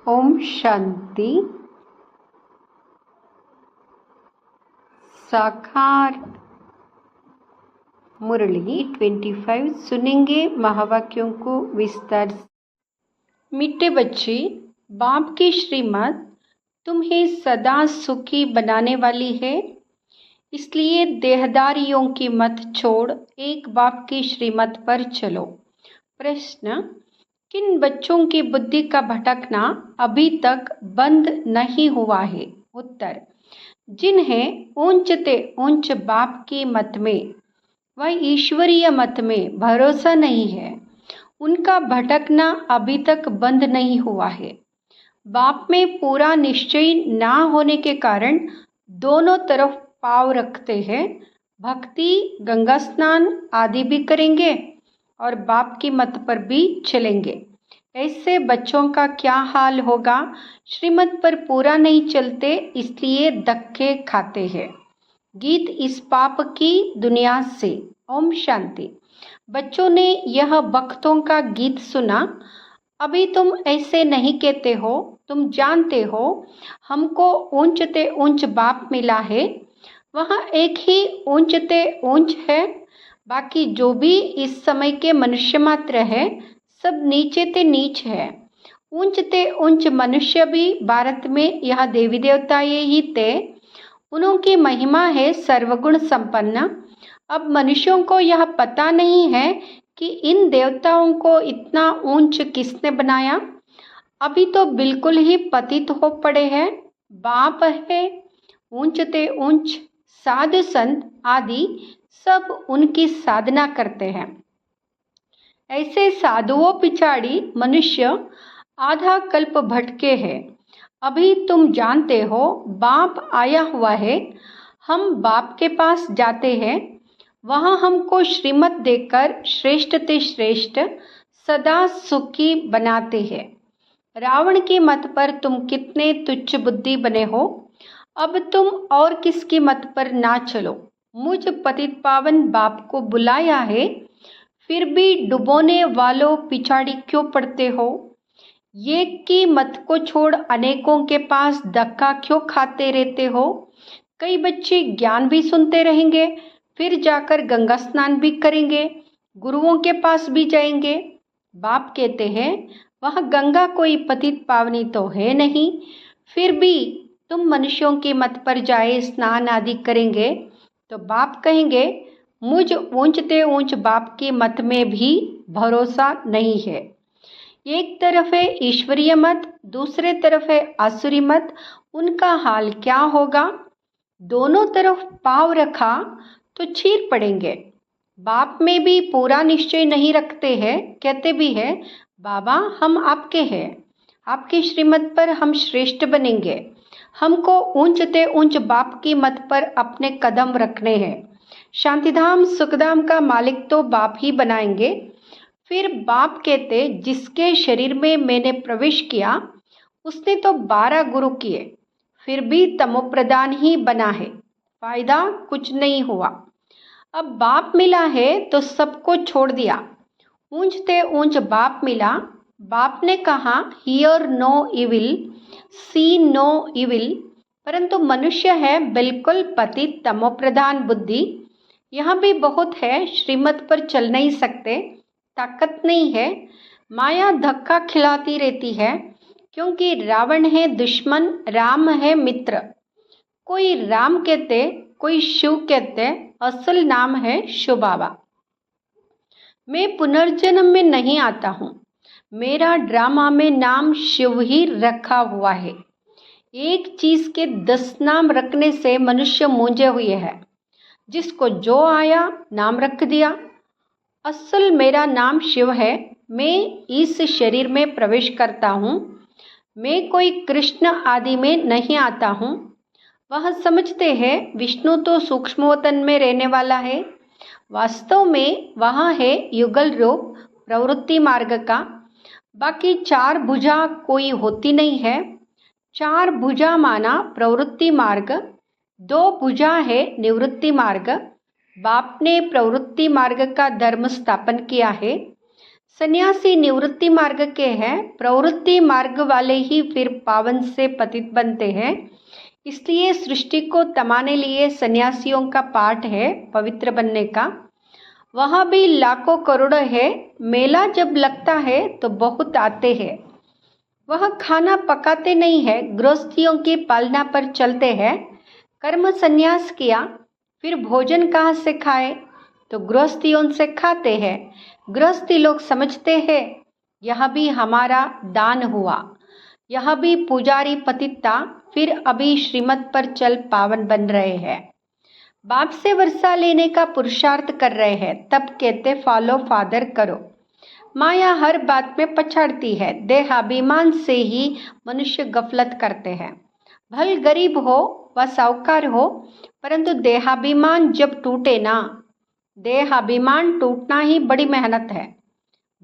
ओम शांति। साकार मुरली 25 सुनेंगे महावाक्यों को विस्तार से। मीठे बच्चे, बाप की श्रीमत तुम्हें सदा सुखी बनाने वाली है, इसलिए देहदारियों की मत छोड़ एक बाप की श्रीमत पर चलो। प्रश्न: किन बच्चों की बुद्धि का भटकना अभी तक बंद नहीं हुआ है? उत्तर: जिन्हें ऊंचते ऊंच बाप की मत में व ईश्वरीय मत में भरोसा नहीं है, उनका भटकना अभी तक बंद नहीं हुआ है। बाप में पूरा निश्चय ना होने के कारण दोनों तरफ पाँव रखते हैं। भक्ति, गंगा स्नान आदि भी करेंगे और बाप की मत पर भी चलेंगे। ऐसे बच्चों का क्या हाल होगा? श्रीमत पर पूरा नहीं चलते, इसलिए धक्के खाते हैं। गीत इस पाप की दुनिया से। ओम शांति। बच्चों ने यह भक्तों का गीत सुना। अभी तुम ऐसे नहीं कहते हो, तुम जानते हो हमको ऊंचते ऊंच बाप मिला है। वहाँ एक ही ऊंचते ऊंच है, बाकी जो भी इस समय के मनुष्य मात्र है सब नीचे ते नीच है। ऊंचते ऊंच मनुष्य भी भारत में यह देवी देवता ये ही थे। उनकी महिमा है सर्वगुण संपन्न। अब मनुष्यों को यह पता नहीं है कि इन देवताओं को इतना ऊंच किसने बनाया। अभी तो बिल्कुल ही पतित हो पड़े हैं। बाप है ऊंचते ऊंच, साधु संत आदि सब उनकी साधना करते हैं। ऐसे साधुओं पिछाड़ी मनुष्य आधा कल्प भटके हैं। अभी तुम जानते हो बाप आया हुआ है। हम बाप के पास जाते हैं, वहाँ हमको श्रीमत देकर श्रेष्ठ ते श्रेष्ठ सदा सुखी बनाते हैं। रावण की मत पर तुम कितने तुच्छ बुद्धि बने हो। अब तुम और किसकी मत पर ना चलो। मुझ पतित पावन बाप को बुलाया है, फिर भी डुबोने वालों पिछाड़ी क्यों पड़ते हो? एक की मत को छोड़ अनेकों के पास धक्का क्यों खाते रहते हो? कई बच्चे ज्ञान भी सुनते रहेंगे, फिर जाकर गंगा स्नान भी करेंगे, गुरुओं के पास भी जाएंगे। बाप कहते हैं वह गंगा कोई पतित पावनी तो है नहीं, फिर भी तुम मनुष्यों की मत पर जाए स्नान आदि करेंगे तो बाप कहेंगे मुझ ऊंचते ऊंच बाप की मत में भी भरोसा नहीं है। एक तरफ है ईश्वरीय मत, दूसरे तरफ है आसुरी मत। उनका हाल क्या होगा? दोनों तरफ पाँव रखा तो चीर पड़ेंगे। बाप में भी पूरा निश्चय नहीं रखते हैं, कहते भी हैं बाबा हम आपके हैं, आपकी श्रीमत पर हम श्रेष्ठ बनेंगे, हमको ऊंचते ऊंच बाप की मत पर अपने कदम रखने हैं। शांतिधाम सुखधाम का मालिक तो बाप ही बनाएंगे। फिर बाप कहते जिसके शरीर में मैंने प्रवेश किया उसने तो 12 गुरु किए, फिर भी तमोप्रधान ही बना है, फायदा कुछ नहीं हुआ। अब बाप मिला है तो सबको छोड़ दिया। ऊंचते ऊंच बाप मिला। बाप ने कहा hear no evil, see no evil, परंतु मनुष्य है बिल्कुल पतित तमोप्रधान बुद्धि। यहाँ भी बहुत है, श्रीमत पर चल नहीं सकते, ताकत नहीं है। माया धक्का खिलाती रहती है, क्योंकि रावण है दुश्मन, राम है मित्र। कोई राम कहते, कोई शिव कहते, असल नाम है शिव बाबा। मैं पुनर्जन्म में नहीं आता हूँ, मेरा ड्रामा में नाम शिव ही रखा हुआ है। एक चीज के 10 नाम रखने से मनुष्य मूंझे हुए हैं। जिसको जो आया नाम रख दिया। असल मेरा नाम शिव है। मैं इस शरीर में प्रवेश करता हूँ। मैं कोई कृष्ण आदि में नहीं आता हूँ। वह समझते हैं विष्णु तो सूक्ष्मवतन में रहने वाला है, वास्तव में वह है युगल रूप प्रवृत्ति मार्ग का। बाकी 4 भुजा कोई होती नहीं है। 4 भुजा माना प्रवृत्ति मार्ग, 2 भुजा है निवृत्ति मार्ग। बाप ने प्रवृत्ति मार्ग का धर्म स्थापन किया है। सन्यासी निवृत्ति मार्ग के हैं, प्रवृत्ति मार्ग वाले ही फिर पावन से पतित बनते हैं। इसलिए सृष्टि को तमाने लिए सन्यासियों का पाठ है पवित्र बनने का। वहाँ भी लाखों करोड़ों है, मेला जब लगता है तो बहुत आते हैं। वह खाना पकाते नहीं है, गृहस्थियों की पालना पर चलते हैं। कर्म संन्यास किया, फिर भोजन कहाँ से खाए, तो गृहस्थियों से खाते हैं। गृहस्थी लोग समझते हैं यह भी हमारा दान हुआ। यह भी पुजारी पतित था, फिर अभी श्रीमत पर चल पावन बन रहे हैं। बाप से वर्षा लेने का पुरुषार्थ कर रहे हैं, तब कहते फॉलो फादर करो। माया हर बात में पछाड़ती है। देहाभिमान से ही मनुष्य गफलत करते हैं। भल गरीब हो व साहूकार हो, परंतु देहाभिमान जब टूटे ना, देहाभिमान टूटना ही बड़ी मेहनत है।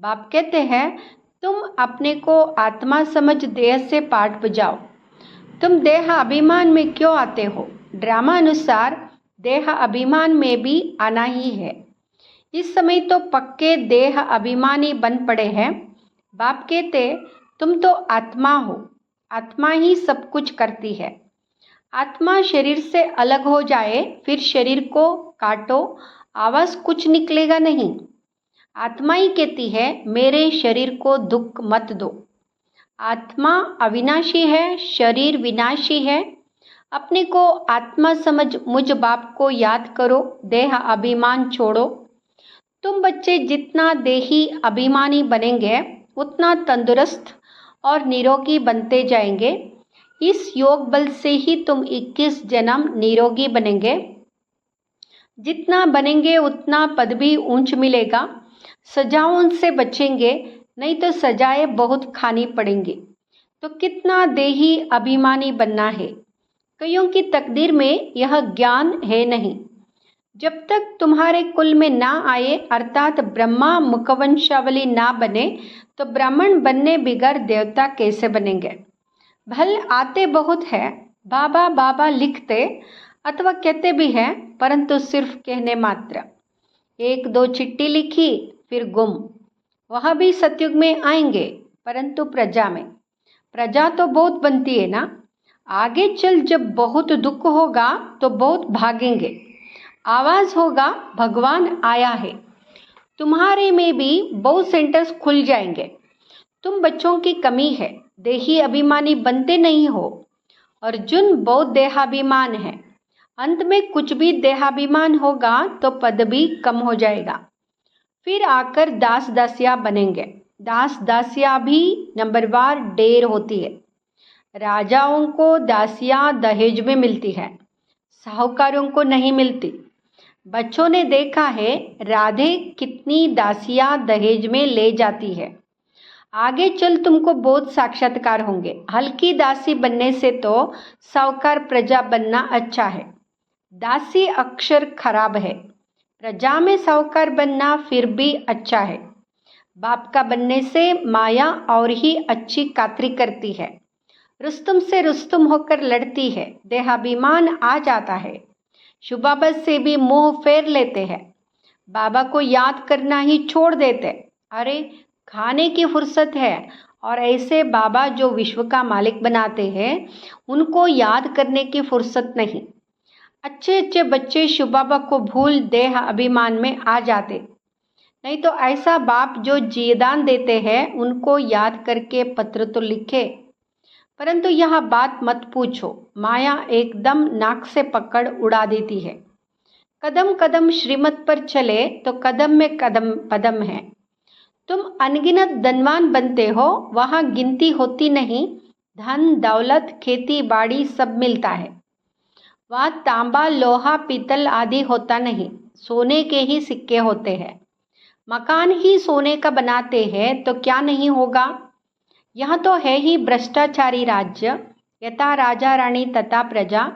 बाप कहते हैं तुम अपने को आत्मा समझ देह से पाठ बजाओ। तुम देह अभिमान में क्यों आते हो? ड्रामा अनुसार देह अभिमान में भी आना ही है। इस समय तो पक्के देह अभिमानी बन पड़े हैं। बाप कहते तुम तो आत्मा हो, आत्मा ही सब कुछ करती है। आत्मा शरीर से अलग हो जाए, फिर शरीर को काटो, आवाज कुछ निकलेगा नहीं। आत्मा ही कहती है मेरे शरीर को दुख मत दो। आत्मा अविनाशी है, शरीर विनाशी है। अपने को आत्मा समझ मुझ बाप को याद करो, देह अभिमान छोड़ो। तुम बच्चे जितना देही अभिमानी बनेंगे उतना तंदुरुस्त और निरोगी बनते जाएंगे। इस योग बल से ही तुम 21 जन्म निरोगी बनेंगे। जितना बनेंगे उतना पद भी ऊंच मिलेगा। सजाओं से बचेंगे, नहीं तो सजाएं बहुत खानी पड़ेंगी। तो कितना देही अभिमानी बनना है। कईयों की तकदीर में यह ज्ञान है नहीं। जब तक तुम्हारे कुल में ना आए, अर्थात ब्रह्मा मुखवंशावली ना बने, तो ब्राह्मण बनने बिगर देवता कैसे बनेंगे? भल आते बहुत है, बाबा बाबा लिखते अथवा कहते भी हैं, परंतु सिर्फ कहने मात्र। 1-2 चिट्ठी लिखी फिर गुम। वह भी सतयुग में आएंगे, परंतु प्रजा में। प्रजा तो बहुत बनती है ना। आगे चल जब बहुत दुख होगा तो बहुत भागेंगे। आवाज होगा भगवान आया है। तुम्हारे में भी बहुत सेंटर्स खुल जाएंगे। तुम बच्चों की कमी है, देही अभिमानी बनते नहीं हो। अर्जुन बहुत देहाभिमान है। अंत में कुछ भी देहाभिमान होगा तो पद भी कम हो जाएगा। फिर आकर दास दासिया बनेंगे। दास दासिया भी नंबरवार ढेर होती है। राजाओं को दासियां दहेज में मिलती है, साहूकारों को नहीं मिलती। बच्चों ने देखा है राधे कितनी दासियां दहेज में ले जाती है। आगे चल तुमको बहुत साक्षात्कार होंगे। हल्की दासी बनने से तो साहूकार प्रजा बनना अच्छा है। दासी अक्षर खराब है, प्रजा में साहूकार बनना फिर भी अच्छा है। बाप का बनने से माया और ही अच्छी कातरी करती है। रुस्तुम से रुस्तुम होकर लड़ती है, देहाभिमान आ जाता है। शुभाबत से भी मुंह फेर लेते हैं। बाबा को याद करना ही छोड़ देते। अरे खाने की फुर्सत है, और ऐसे बाबा जो विश्व का मालिक बनाते हैं उनको याद करने की फुर्सत नहीं। अच्छे अच्छे बच्चे शुभाबा को भूल देह अभिमान में आ जाते। नहीं तो ऐसा बाप जो जीदान देते हैं उनको याद करके पत्र तो लिखे। परंतु यह बात मत पूछो, माया एकदम नाक से पकड़ उड़ा देती है। कदम कदम श्रीमत पर चले तो कदम में कदम पदम है। तुम अनगिनत धनवान बनते हो, वहाँ गिनती होती नहीं। धन दौलत खेती बाड़ी सब मिलता है। वहाँ तांबा लोहा पीतल आदि होता नहीं, सोने के ही सिक्के होते हैं। मकान ही सोने का बनाते हैं तो क्या नहीं होगा। यहाँ तो है ही भ्रष्टाचारी राज्य। यथा राजा रानी तथा प्रजा।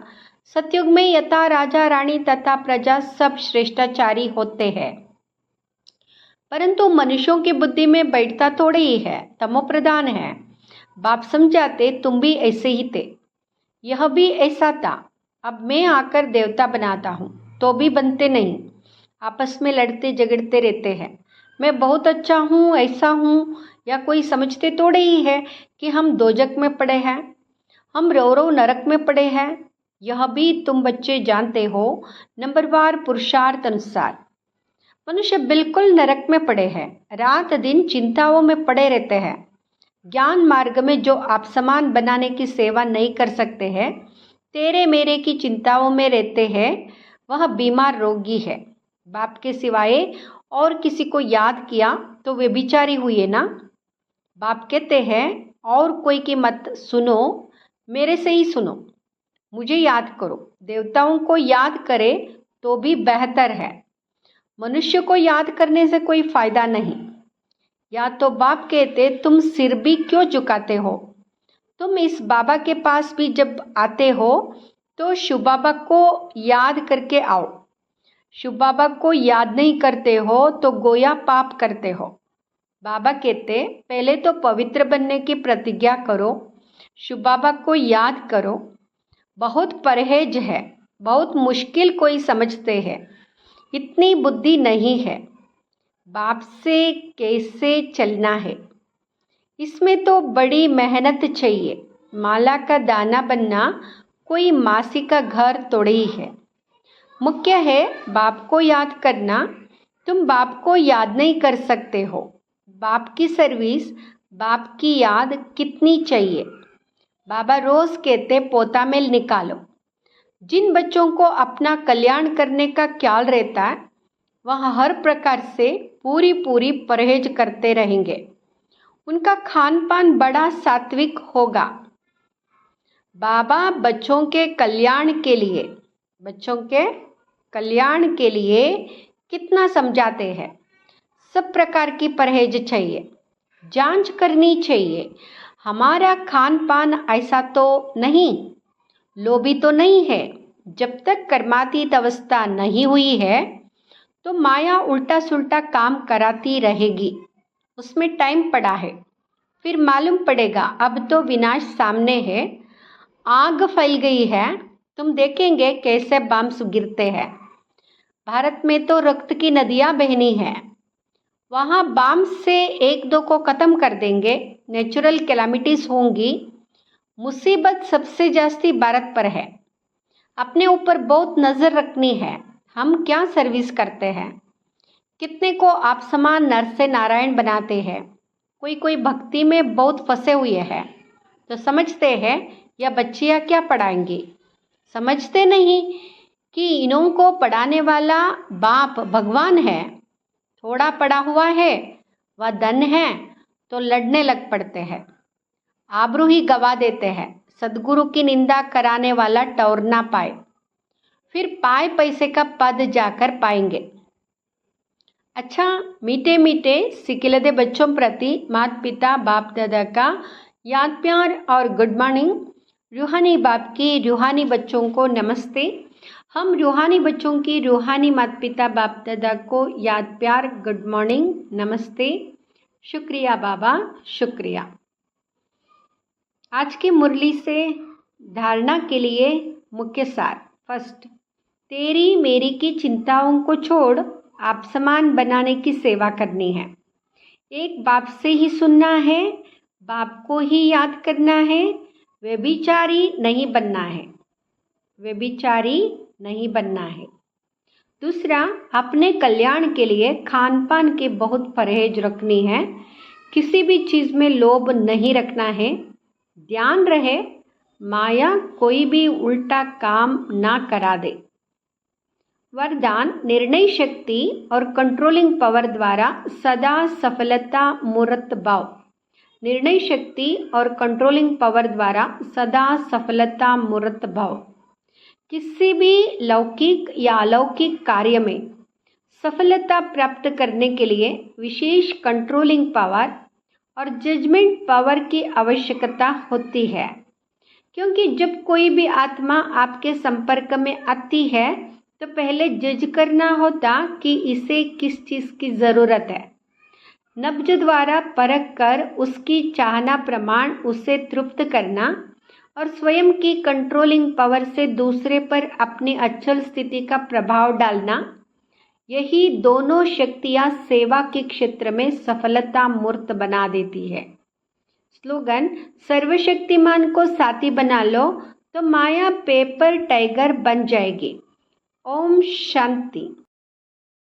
सतयुग में यथा राजा रानी तथा प्रजा सब श्रेष्ठाचारी होते हैं, परंतु मनुष्यों की बुद्धि में बैठता थोड़े ही है, तमोप्रधान है। बाप समझाते तुम भी ऐसे ही थे, यह भी ऐसा था। अब मैं आकर देवता बनाता हूँ तो भी बनते नहीं, आपस में लड़ते झगड़ते रहते हैं। मैं बहुत अच्छा हूँ, ऐसा हूँ, या कोई समझते थोड़े ही है कि हम दोजक में पड़े हैं, हम रो रो नरक में पड़े हैं। यह भी तुम बच्चे जानते हो, नंबरवार पुरुषार्थ अनुसार मनुष्य बिल्कुल नरक में पड़े हैं, रात दिन चिंताओं में पड़े रहते हैं। ज्ञान मार्ग में जो आप समान बनाने की सेवा नहीं कर सकते हैं, तेरे मेरे की चिंताओं में रहते हैं, वह बीमार रोगी है। बाप के सिवाय और किसी को याद किया तो वे बेचारी हुई ना। बाप कहते हैं और कोई की मत सुनो, मेरे से ही सुनो, मुझे याद करो। देवताओं को याद करे तो भी बेहतर है, मनुष्य को याद करने से कोई फायदा नहीं। या तो बाप कहते तुम सिर भी क्यों झुकाते हो, तुम इस बाबा के पास भी जब आते हो तो शिव बाबा को याद करके आओ। शिव बाबा को याद नहीं करते हो तो गोया पाप करते हो। बाबा कहते पहले तो पवित्र बनने की प्रतिज्ञा करो, शिव बाबा को याद करो। बहुत परहेज है, बहुत मुश्किल कोई समझते हैं, इतनी बुद्धि नहीं है। बाप से कैसे चलना है, इसमें तो बड़ी मेहनत चाहिए। माला का दाना बनना कोई मासी का घर थोड़ी ही है। मुख्य है बाप को याद करना। तुम बाप को याद नहीं कर सकते हो। बाप की सर्विस, बाप की याद कितनी चाहिए। बाबा रोज कहते पोता मेल निकालो। जिन बच्चों को अपना कल्याण करने का ख्याल रहता है वह हर प्रकार से पूरी परहेज करते रहेंगे। उनका खान पान बड़ा सात्विक होगा। बाबा बच्चों के कल्याण के लिए कितना समझाते हैं। सब प्रकार की परहेज चाहिए, जांच करनी चाहिए। हमारा खान पान ऐसा तो नहीं, लोभी तो नहीं है। जब तक कर्मातीत अवस्था नहीं हुई है तो माया उल्टा सुल्टा काम कराती रहेगी, उसमें टाइम पड़ा है। फिर मालूम पड़ेगा अब तो विनाश सामने है, आग फैल गई है। तुम देखेंगे कैसे बम्स गिरते हैं। भारत में तो रक्त की नदियां बहनी हैं। वहाँ बम से एक दो को ख़त्म कर देंगे, नेचुरल कैलामिटीज़ होंगी। मुसीबत सबसे जास्ती भारत पर है। अपने ऊपर बहुत नज़र रखनी है। हम क्या सर्विस करते हैं, कितने को आप समान नर से नारायण बनाते हैं। कोई भक्ति में बहुत फंसे हुए हैं तो समझते हैं यह बच्चियाँ क्या पढ़ाएंगी। समझते नहीं कि इन्हों को पढ़ाने वाला बाप भगवान है। थोड़ा पढ़ा हुआ है वह धन है तो लड़ने लग पड़ते हैं, आबरू ही गवा देते हैं। सदगुरु की निंदा कराने वाला टौर ना पाए, फिर पाए पैसे का पद जाकर पाएंगे। अच्छा, मीठे मीठे सिकिलदे बच्चों प्रति माता पिता बाप दादा का याद प्यार और गुड मॉर्निंग। रूहानी बाप की रूहानी बच्चों को नमस्ते। हम रूहानी बच्चों की रूहानी माता पिता बाप दादा को याद प्यार गुड मॉर्निंग नमस्ते। शुक्रिया बाबा, शुक्रिया। आज की मुरली से धारणा के लिए मुख्य सार। फर्स्ट, तेरी मेरी की चिंताओं को छोड़ आप समान बनाने की सेवा करनी है। एक बाप से ही सुनना है, बाप को ही याद करना है। व्यभिचारी नहीं बनना है, व्यभिचारी नहीं बनना है। दूसरा, अपने कल्याण के लिए खान पान की बहुत परहेज रखनी है। किसी भी चीज़ में लोभ नहीं रखना है। ध्यान रहे माया कोई भी उल्टा काम ना करा दे। वरदान, निर्णय शक्ति और कंट्रोलिंग पावर द्वारा सदा सफलता मूर्त भाव। निर्णय शक्ति और कंट्रोलिंग पावर द्वारा सदा सफलता मूर्त भाव। किसी भी लौकिक या अलौकिक कार्य में सफलता प्राप्त करने के लिए विशेष कंट्रोलिंग पावर और जजमेंट पावर की आवश्यकता होती है। क्योंकि जब कोई भी आत्मा आपके संपर्क में आती है तो पहले जज करना होता कि इसे किस चीज़ की ज़रूरत है। नब्ज द्वारा परख कर उसकी चाहना प्रमाण उसे तृप्त करना और स्वयं की कंट्रोलिंग पावर से दूसरे पर अपनी अचल स्थिति का प्रभाव डालना, यही दोनों शक्तियां सेवा के क्षेत्र में सफलता मूर्त बना देती है। स्लोगन, सर्वशक्तिमान को साथी बना लो तो माया पेपर टाइगर बन जाएगी। ओम शांति।